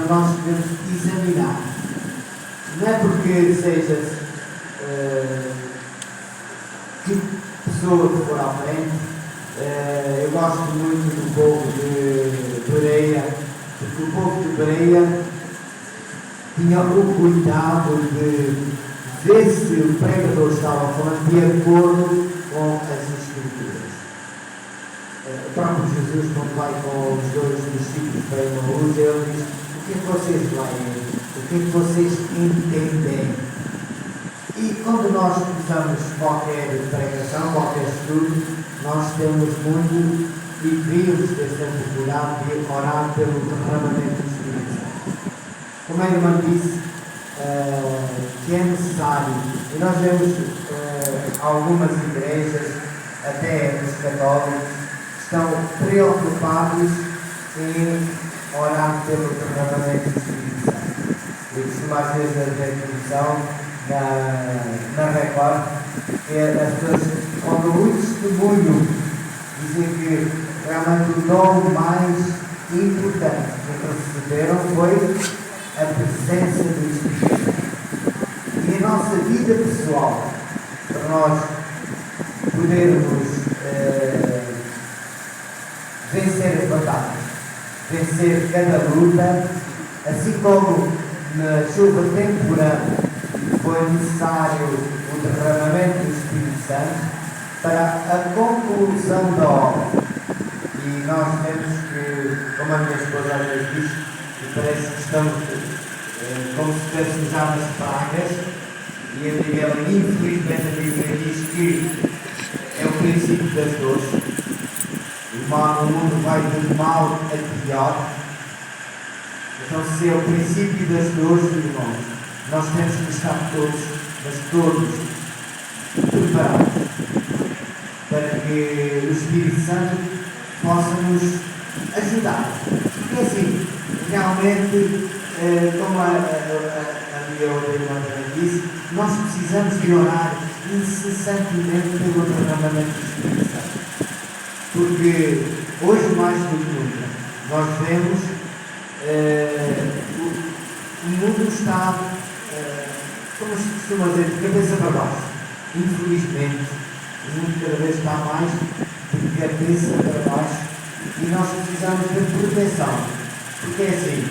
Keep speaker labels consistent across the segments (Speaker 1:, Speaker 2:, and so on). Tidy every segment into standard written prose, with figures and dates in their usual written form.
Speaker 1: Então nós devemos examinar. Não é porque sejas que pessoa que for à frente. Eu gosto muito do povo de Bereia, porque o povo de Bereia tinha o cuidado de ver se o pregador estava falando de acordo com as Escrituras. O próprio Jesus, quando vai com os dois discípulos para Emaús, ele diz: o que é que vocês leem? O que é que vocês entendem? E quando nós começamos qualquer pregação, qualquer estudo, nós temos muito e devíamos ter sempre cuidado de orar pelo derramamento do Espírito Santo. Como a irmã disse, que é necessário, e nós vemos algumas igrejas, até os católicos, estão preocupados em orar pelo derramamento do Espírito Santo. Eu costumo às vezes haver comissão na Record, que as pessoas, quando muito testemunho, dizem que realmente o dom mais importante que receberam foi a presença do Espírito Santo. E a nossa vida pessoal, para nós podermos vencer as batalhas, vencer cada luta, assim como na chuva temporã foi necessário o derramamento do Espírito Santo para a conclusão da obra. E nós temos que, como a minha esposa às vezes diz, que parece que estamos como se estivéssemos já nas pragas, e a Bíblia, infelizmente, a Bíblia diz que é o princípio das dores. O mundo vai de mal a pior. Então, se é o princípio das dores, irmãos, nós temos que estar todos, mas todos, preparados para que o Espírito Santo possa nos ajudar. Porque assim, realmente, como a minha outra irmã disse, nós precisamos de orar incessantemente pelo derramamento do Espírito Santo. Porque hoje, mais do que nunca, nós vemos o mundo está, como se costuma dizer, de cabeça para baixo. Infelizmente, o mundo cada vez está mais de cabeça para baixo e nós precisamos de proteção. Porque é assim, o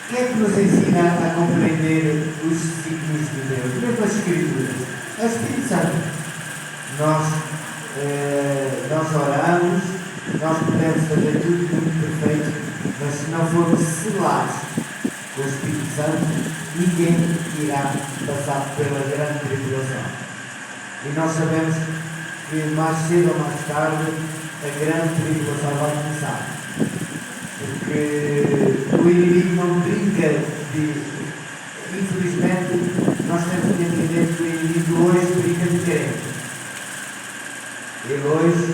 Speaker 1: que é que nos ensina a compreender os ciclos de Deus? Mesmo as Escrituras. É o Espírito Santo. Nós oramos, nós podemos fazer tudo muito perfeito, mas se não formos selados com o Espírito Santo, ninguém irá passar pela grande tribulação. E nós sabemos que mais cedo ou mais tarde a grande tribulação vai começar. Porque o inimigo não brinca de... Infelizmente, nós temos que entender que o inimigo hoje brinca de crente. Ele hoje,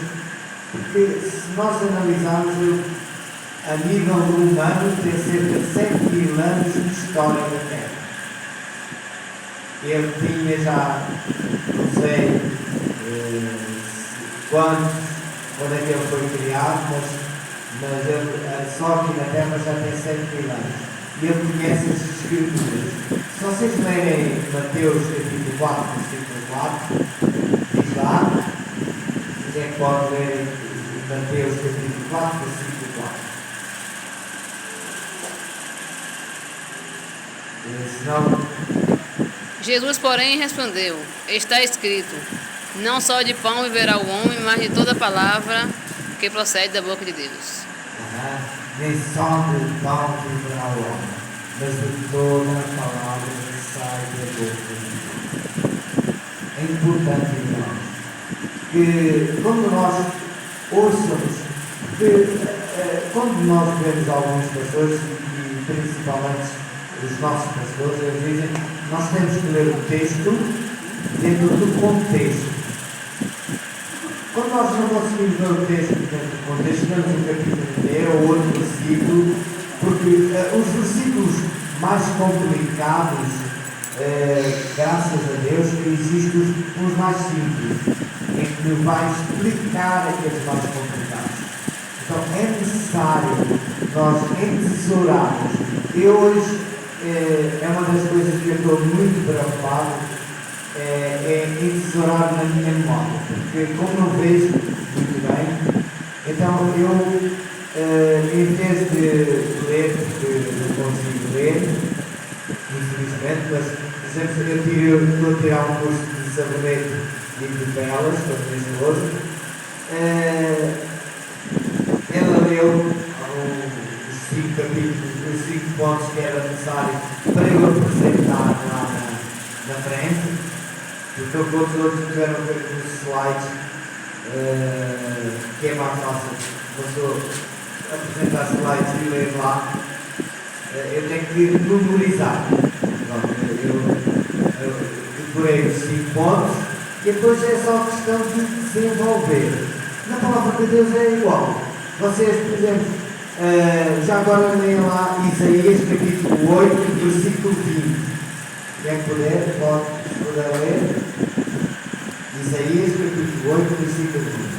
Speaker 1: porque se nós analisarmos a nível humano, tem cerca de 100.000 anos de história da Terra. Ele tinha já, não sei quando é que ele foi criado, mas ele, só aqui na Terra já tem 100.000 anos. E ele conhece as Escrituras. Se vocês lerem Mateus capítulo 4, versículo 4, diz lá, quem é que pode ler Mateus capítulo 4, versículo 4? Senão...
Speaker 2: Jesus, porém, respondeu: está escrito, não só de pão viverá o homem, mas de toda palavra que procede da boca de Deus.
Speaker 1: Nem só de pão viverá o homem, mas de toda a palavra que sai da boca de Deus. É importante, irmãos, que quando nós ouçamos, quando nós vemos alguns pastores, e principalmente os nossos pastores, eles dizem: nós temos que ler o texto dentro do contexto. Quando nós não conseguimos ler o texto dentro do contexto, temos um capítulo inteiro ou outro versículo, porque os versículos mais complicados, graças a Deus, que existem os mais simples, em que vai explicar aqueles mais complicados. Então é necessário nós entesourarmos Eu hoje, é uma das coisas que eu estou muito preocupado, é entesourar na minha memória, porque como não vejo muito bem, então eu, em vez de ler, porque não consigo ler, infelizmente, mas, por exemplo, eu estou a tirar um curso de sabonete e de velas com a minha esposa. Ela leu os 5 capítulos, os 5 pontos que era necessário para eu apresentar lá na frente, porque os outros tiveram a ver com os slides, que é mais fácil, uma pessoa apresentar slides e ler lá. Eu tenho que memorizar. Eu decorei os 5 pontos e depois é só questão de desenvolver. Na palavra de Deus é igual. Vocês, por exemplo, já agora leem lá Isaías capítulo 8, versículo 20. Quem puder, pode ler. Isaías capítulo 8, versículo 20.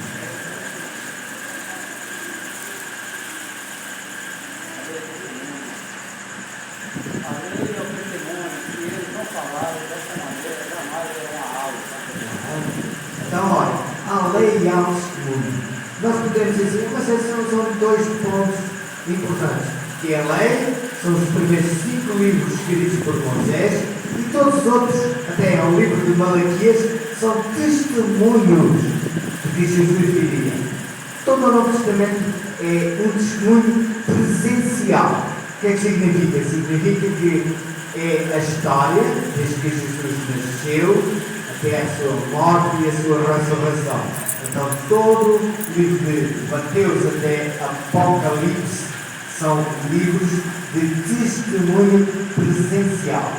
Speaker 1: Então, olha, a lei e há o testemunho. Nós podemos dizer, mas esses são 2 pontos importantes. Que a lei são os primeiros 5 livros escritos por Moisés e todos os outros, até ao livro de Malaquias, são testemunhos do que Jesus diria. Todo o Novo Testamento é um testemunho presencial. O que é que significa? Significa que é a história, desde que Jesus nasceu, até a sua morte e a sua ressurreição. Então, todo o livro de Mateus até Apocalipse são livros de testemunho presencial.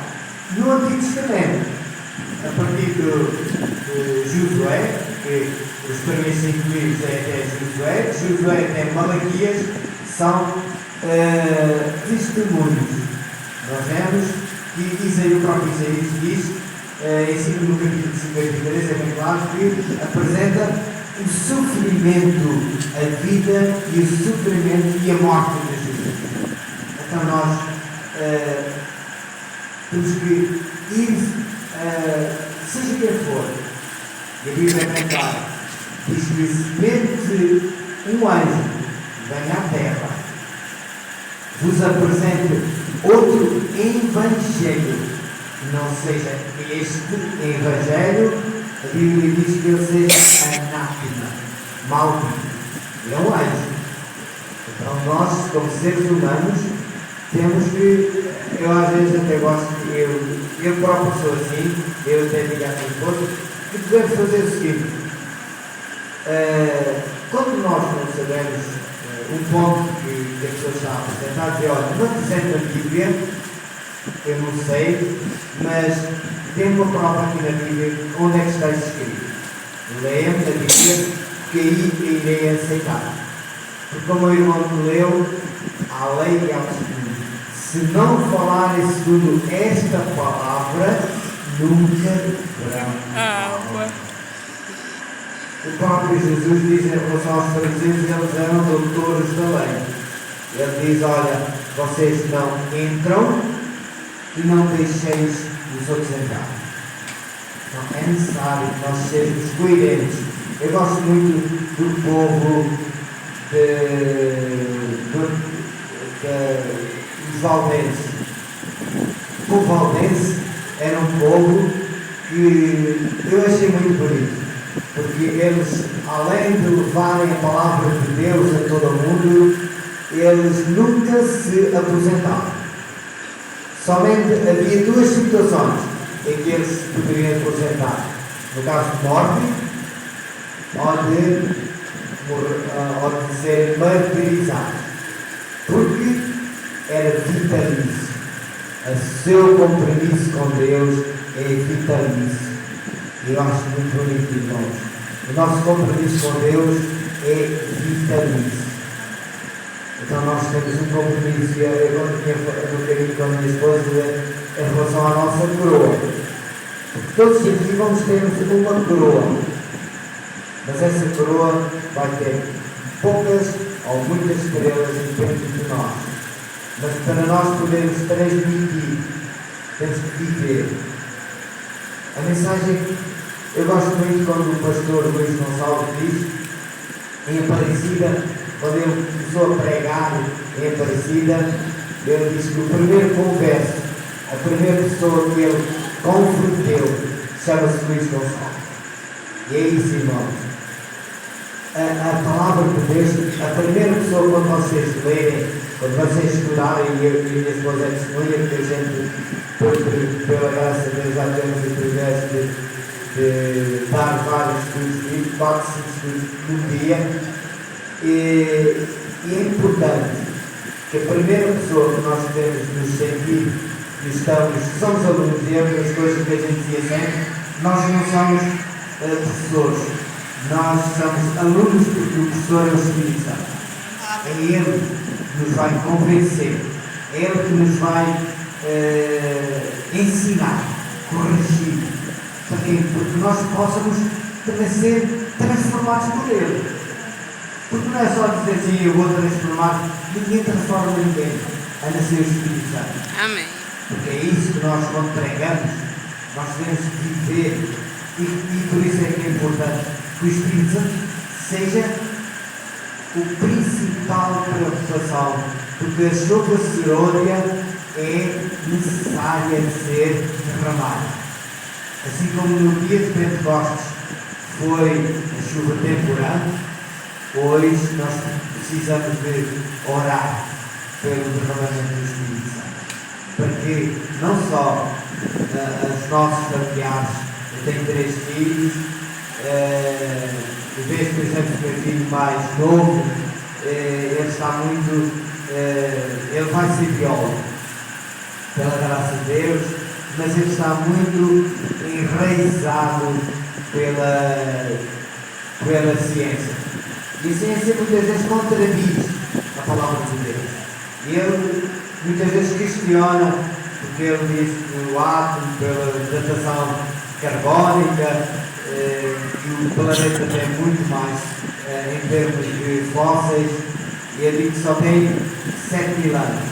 Speaker 1: No Antigo Testamento, a partir de Josué, que os primeiros 5 livros é até Josué até Malaquias, são testemunhos. Nós vemos que o próprio Isaías diz, em no capítulo 53, é bem claro que apresenta o sofrimento, a vida e o sofrimento e a morte de Jesus. Então nós temos que ir, seja quem for, e a Bíblia é bem clara, diz que semente um anjo vem à terra, vos apresente outro evangelho, não seja este evangelho, a Bíblia diz que ele seja anátema, maldito. É um anjo. Então nós, como seres humanos, temos que, eu às vezes até gosto, eu próprio sou assim, eu até digo à minha esposa, que devemos fazer o seguinte, quando nós não sabemos um ponto que a pessoa está a apresentar, dizer, olha, não apresenta a Bíblia, eu não sei, mas tem uma prova aqui na Bíblia onde é que está escrito. Leia-me a Bíblia, que aí irei aceitar. Porque como o irmão me leu, a lei e ao testemunho. Se não falarem segundo esta palavra, nunca verão. O próprio Jesus diz em relação aos fariseus, eles eram doutores da lei. Ele diz, olha, vocês não entram e não deixeis os outros entrar. Então é necessário que nós sejamos coerentes. Eu gosto muito do povo dos valdenses. O povo valdense era um povo que eu achei muito bonito, porque eles, além de levarem a palavra de Deus a todo o mundo, eles nunca se aposentavam. Somente havia 2 situações em que eles se poderiam aposentar. No caso de morte, ou de serem martirizados. Porque era vitalício. O seu compromisso com Deus é vitalício. E eu acho muito bonito, irmãos. O nosso compromisso com Deus é vitalício. Então nós temos um compromisso, eu tinha um bocadinho com a minha esposa em relação à nossa coroa. Porque todos aqui vamos ter uma coroa. Mas essa coroa vai ter poucas ou muitas estrelas dentro de nós. mas para nós podermos transmitir, temos que viver. A mensagem, eu gosto muito quando o pastor Luís Gonçalves diz, em Aparecida, quando ele começou a pregar em Aparecida, ele disse que o primeiro converso, a primeira pessoa que ele converteu, chama-se Luís Gonçalves. E é isso, irmãos. A palavra de Deus, a primeira pessoa, quando vocês lerem, quando vocês estudarem, e eu e a minha esposa é testemunha, porque a gente, pela graça de Deus, já temos o privilégio de dar vários estudos, 4, 5 estudos no dia, e é importante que a primeira pessoa que nós devemos nos sentir que somos alunos, e é uma das coisas que a gente dizia sempre, nós não somos professores, nós somos alunos porque o professor é o Espírito Santo. É Ele que nos vai convencer, é Ele que nos vai ensinar, corrigir, para quê? Porque nós possamos também ser transformados por Ele. Porque não é só dizer assim, eu vou transformar, ninguém transforma ninguém, a não ser o Espírito Santo.
Speaker 2: Amém.
Speaker 1: Porque é isso que nós, quando pregamos, nós devemos viver, e por isso é que é importante que o Espírito Santo seja o principal preocupação, porque a chuva serôdia é necessária de ser derramada. Assim como no dia de Pentecostes foi a chuva temporânea, hoje nós precisamos de orar pelo derramamento do Espírito Santo. Para que não só os nossos familiares, eu tenho 3 filhos, e vejo, por exemplo, que o meu filho mais novo, ele está muito, ele vai ser biólogo, pela graça de Deus, mas ele está muito enraizado pela ciência. E a ciência muitas vezes contradiz a palavra de Deus. E ele muitas vezes questiona, porque ele diz que o átomo, pela datação carbónica, e o planeta tem muito mais em termos de fósseis, e ele diz que só tem 7.000 anos.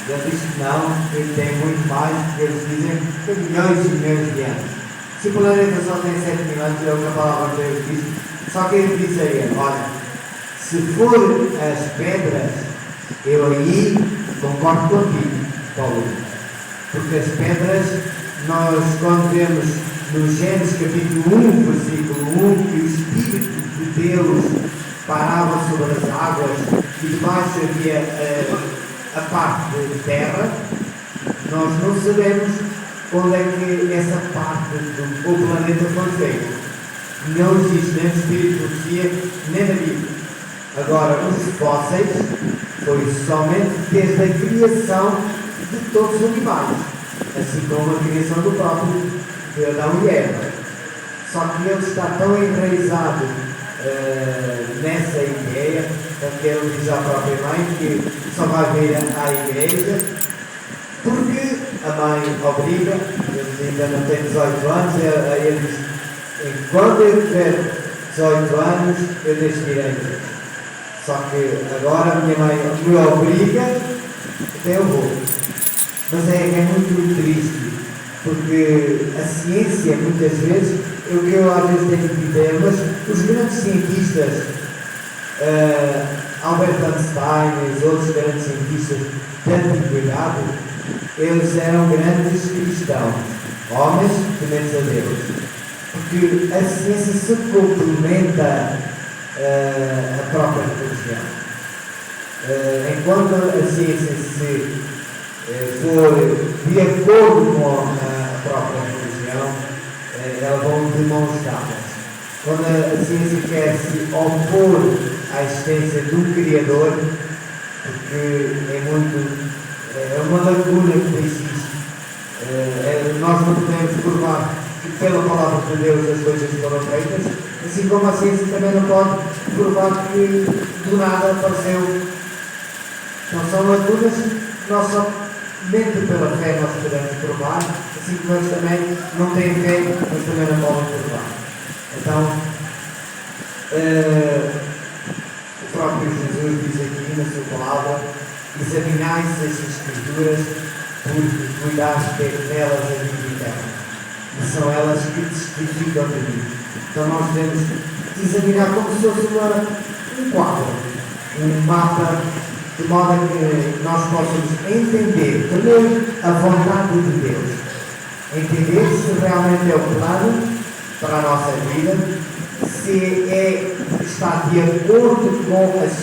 Speaker 1: Ele diz que não, ele tem muito mais, porque eles dizem que tem milhões e milhões de anos. Se o planeta só tem 7.000 anos, é o que a palavra de Deus diz. Só que ele diz a ele, olha, se for as pedras, eu aí concordo contigo, Paulo. Porque as pedras, nós quando vemos no Gênesis capítulo 1, versículo 1, que o Espírito de Deus parava sobre as águas e debaixo havia a parte de terra, nós não sabemos onde é que essa parte do planeta foi feita. Não existe nem no Espírito de Profecia, nem na Bíblia. Agora, os fósseis foi somente desde a criação de todos os animais, assim como a criação do próprio de Adão e Eva. Só que ele está tão enraizado nessa ideia, que ele diz à própria mãe que só vai vir à igreja porque a mãe obriga, ele ainda não tem 18 anos, ele diz, quando eu tiver 18 anos, eu deixo de ir à igreja. Só que agora a minha mãe me obriga, até eu vou. Mas é muito triste, porque a ciência, muitas vezes, o que eu às vezes tenho que dizer, mas os grandes cientistas, Albert Einstein e os outros grandes cientistas da antiguidade, eles eram grandes cristãos, homens tementes a Deus. Porque a ciência se complementa a própria religião. Enquanto a ciência se for de acordo com a própria religião, elas vão de mãos dadas. Quando a ciência quer se opor à existência do Criador, porque é uma laguna que existe, nós não podemos provar que pela palavra de Deus as coisas foram feitas, assim como a ciência também não pode provar que do nada apareceu. Então são lagunas que nós somente pela fé nós podemos provar, assim como eles também não têm fé, mas também não podem provar. Então, o próprio Jesus diz aqui na sua palavra Examinais as Escrituras, porque cuidais delas a vida eterna. E são elas que testificam de mim. Então nós devemos examinar como se fosse um quadro, um mapa, de modo a que nós possamos entender primeiro a vontade de Deus. Entender se realmente é o plano para a nossa vida, se está de acordo com as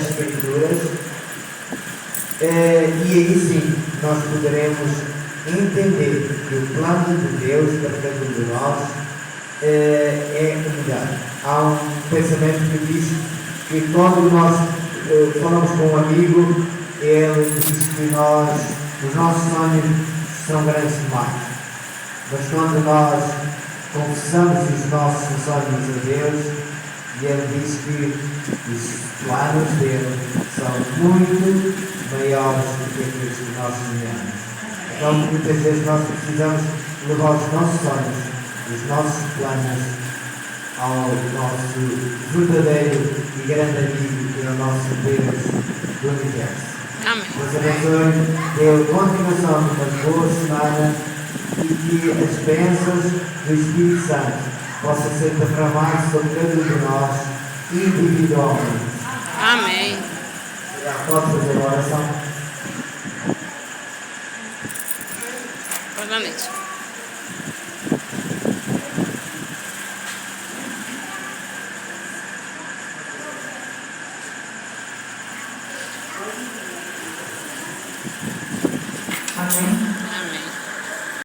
Speaker 1: Escrituras, e aí sim nós poderemos entender que o plano de Deus para cada um de nós é o melhor. Há um pensamento que diz que quando nós falamos com um amigo, ele diz que os nossos sonhos são grandes demais. Mas quando nós confessamos os nossos sonhos a Deus, ele diz que os planos dele são muito maiores do que aqueles que nós sonhamos. Então, muitas vezes nós precisamos levar os nossos sonhos, os nossos planos ao nosso verdadeiro e grande amigo, que é o nosso Deus do universo.
Speaker 2: Amém.
Speaker 1: Deus abençoe, dê continuação de uma boa semana e que as bênçãos do Espírito Santo possam ser derramadas sobre cada um de nós individualmente.
Speaker 2: Amém.
Speaker 1: Pode fazer uma oração?
Speaker 2: Boa noite.